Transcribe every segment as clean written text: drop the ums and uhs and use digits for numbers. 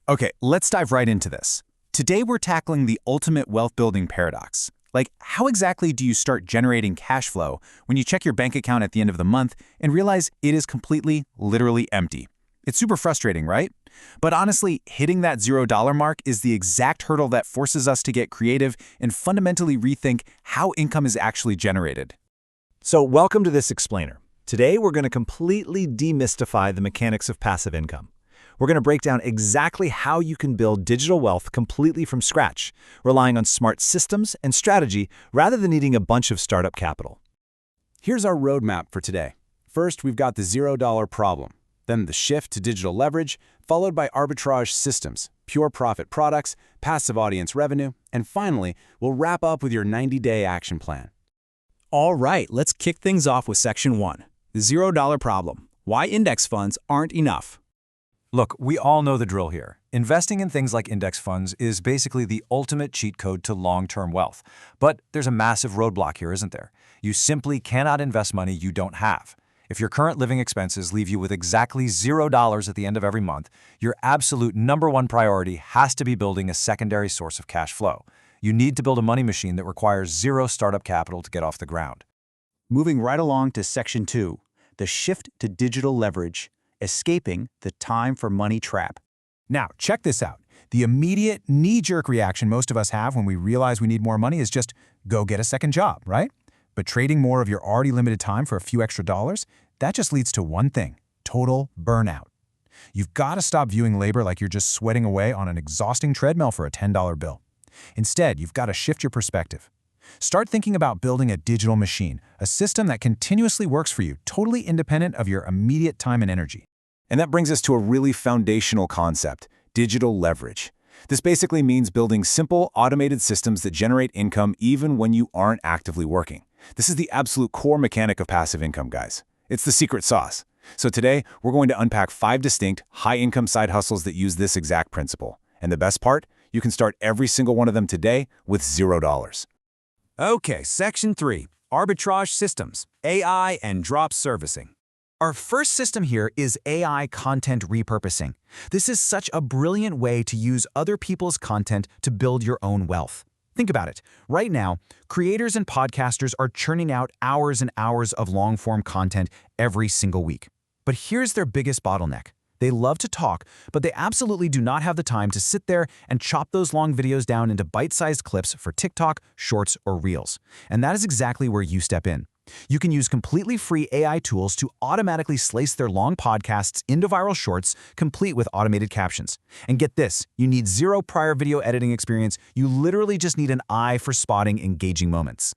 Okay, let's dive right into this. Today we're tackling the ultimate wealth-building paradox. Like, how exactly do you start generating cash flow when you check your bank account at the end of the month and realize it is completely, literally empty? It's super frustrating, right? But honestly, hitting that $0 mark is the exact hurdle that forces us to get creative and fundamentally rethink how income is actually generated. So welcome to this explainer. Today we're going to completely demystify the mechanics of passive income. We're going to break down exactly how you can build digital wealth completely from scratch, relying on smart systems and strategy rather than needing a bunch of startup capital. Here's our roadmap for today. First, we've got the $0 problem, then the shift to digital leverage, followed by arbitrage systems, pure profit products, passive audience revenue, and finally, we'll wrap up with your 90-day action plan. All right, let's kick things off with Section 1, the $0 problem. Why index funds aren't enough. Look, we all know the drill here. Investing in things like index funds is basically the ultimate cheat code to long-term wealth. But there's a massive roadblock here, isn't there? You simply cannot invest money you don't have. If your current living expenses leave you with exactly $0 at the end of every month, your absolute number one priority has to be building a secondary source of cash flow. You need to build a money machine that requires zero startup capital to get off the ground. Moving right along to Section 2, the shift to digital leverage, escaping the time for money trap. Now, check this out. The immediate knee-jerk reaction most of us have when we realize we need more money is just go get a second job, right? But trading more of your already limited time for a few extra dollars, that just leads to one thing: total burnout. You've got to stop viewing labor like you're just sweating away on an exhausting treadmill for a $10 bill. Instead, you've got to shift your perspective. Start thinking about building a digital machine, a system that continuously works for you, totally independent of your immediate time and energy. And that brings us to a really foundational concept: digital leverage. This basically means building simple, automated systems that generate income even when you aren't actively working. This is the absolute core mechanic of passive income, guys. It's the secret sauce. So today, we're going to unpack 5 distinct, high-income side hustles that use this exact principle. And the best part? You can start every single one of them today with $0. Okay, Section 3, arbitrage systems, AI and drop servicing. Our first system here is AI content repurposing. This is such a brilliant way to use other people's content to build your own wealth. Think about it. Right now, creators and podcasters are churning out hours and hours of long-form content every single week. But here's their biggest bottleneck. They love to talk, but they absolutely do not have the time to sit there and chop those long videos down into bite-sized clips for TikTok, Shorts, or Reels. And that is exactly where you step in. You can use completely free AI tools to automatically slice their long podcasts into viral shorts, complete with automated captions. And get this, you need zero prior video editing experience. You literally just need an eye for spotting engaging moments.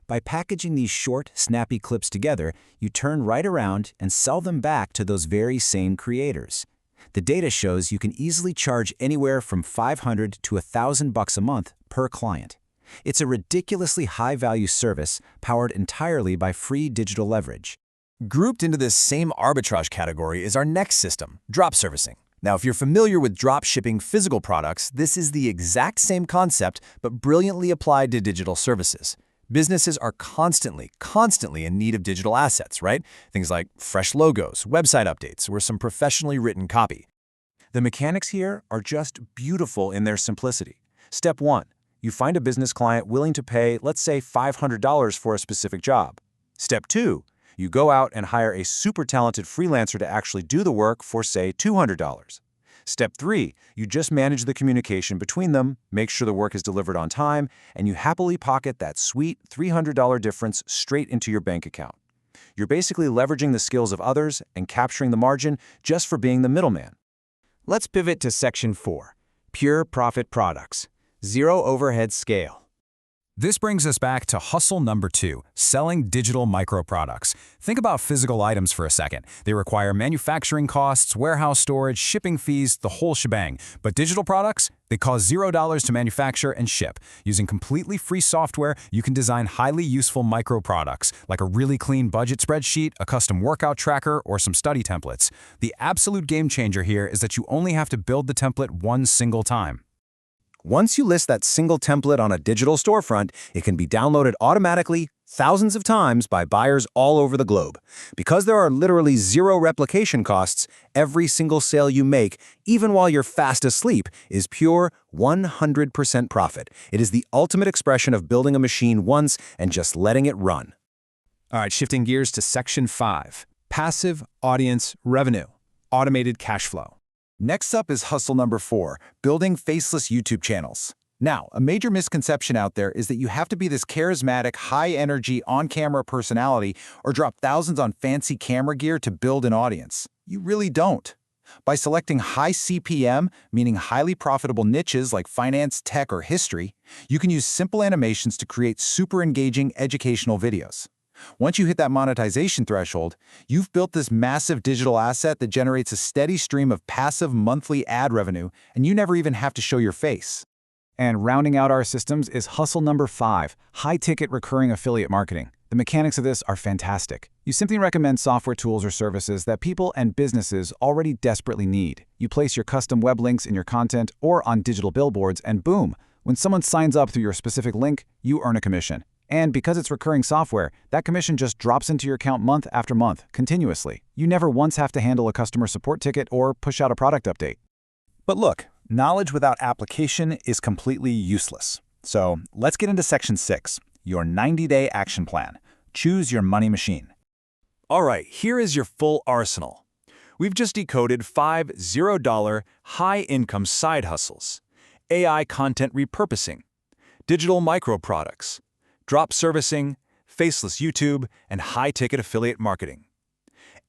By packaging these short, snappy clips together, you turn right around and sell them back to those very same creators. The data shows you can easily charge anywhere from $500 to $1,000 a month per client. It's a ridiculously high-value service powered entirely by free digital leverage. Grouped into this same arbitrage category is our next system, drop servicing. Now, if you're familiar with drop shipping physical products, this is the exact same concept, but brilliantly applied to digital services. Businesses are constantly in need of digital assets, right? Things like fresh logos, website updates, or some professionally written copy. The mechanics here are just beautiful in their simplicity. Step 1. You find a business client willing to pay, let's say, $500 for a specific job. Step 2. You go out and hire a super talented freelancer to actually do the work for, say, $200. Step 3. You just manage the communication between them, make sure the work is delivered on time, and you happily pocket that sweet $300 difference straight into your bank account. You're basically leveraging the skills of others and capturing the margin just for being the middleman. Let's pivot to Section 4, pure profit products. Zero overhead scale. This brings us back to hustle number 2, selling digital micro-products. Think about physical items for a second. They require manufacturing costs, warehouse storage, shipping fees, the whole shebang. But digital products? They cost $0 to manufacture and ship. Using completely free software, you can design highly useful micro-products, like a really clean budget spreadsheet, a custom workout tracker, or some study templates. The absolute game changer here is that you only have to build the template one single time. Once you list that single template on a digital storefront, it can be downloaded automatically thousands of times by buyers all over the globe. Because there are literally zero replication costs, every single sale you make, even while you're fast asleep, is pure 100% profit. It is the ultimate expression of building a machine once and just letting it run. All right, shifting gears to Section 5, Passive Audience Revenue, Automated Cash Flow. Next up is hustle number 4, building faceless YouTube channels. Now, a major misconception out there is that you have to be this charismatic, high-energy, on-camera personality or drop thousands on fancy camera gear to build an audience. You really don't. By selecting high CPM, meaning highly profitable niches like finance, tech, or history, you can use simple animations to create super engaging educational videos. Once you hit that monetization threshold, you've built this massive digital asset that generates a steady stream of passive monthly ad revenue, and you never even have to show your face. And rounding out our systems is hustle number 5, high-ticket recurring affiliate marketing. The mechanics of this are fantastic. You simply recommend software tools or services that people and businesses already desperately need. You place your custom web links in your content or on digital billboards, and boom, when someone signs up through your specific link, you earn a commission. And because it's recurring software, that commission just drops into your account month after month, continuously. You never once have to handle a customer support ticket or push out a product update. But look, knowledge without application is completely useless. So let's get into Section 6, your 90-day action plan. Choose your money machine. All right, here is your full arsenal. We've just decoded 5 $0 high-income side hustles, AI content repurposing, digital micro products, drop servicing, faceless YouTube, and high-ticket affiliate marketing.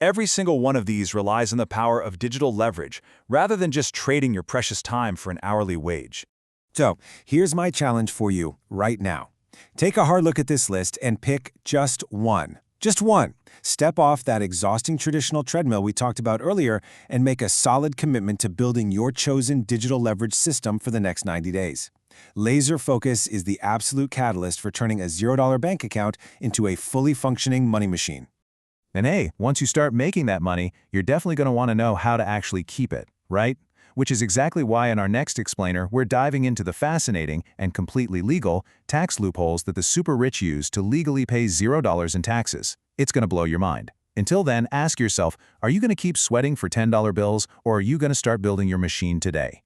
Every single one of these relies on the power of digital leverage rather than just trading your precious time for an hourly wage. So, here's my challenge for you right now. Take a hard look at this list and pick just one. Just one. Step off that exhausting traditional treadmill we talked about earlier and make a solid commitment to building your chosen digital leverage system for the next 90 days. Laser focus is the absolute catalyst for turning a $0 bank account into a fully functioning money machine. And hey, once you start making that money, you're definitely going to want to know how to actually keep it, right? Which is exactly why in our next explainer, we're diving into the fascinating and completely legal tax loopholes that the super rich use to legally pay $0 in taxes. It's going to blow your mind. Until then, ask yourself, are you going to keep sweating for $10 bills, or are you going to start building your machine today?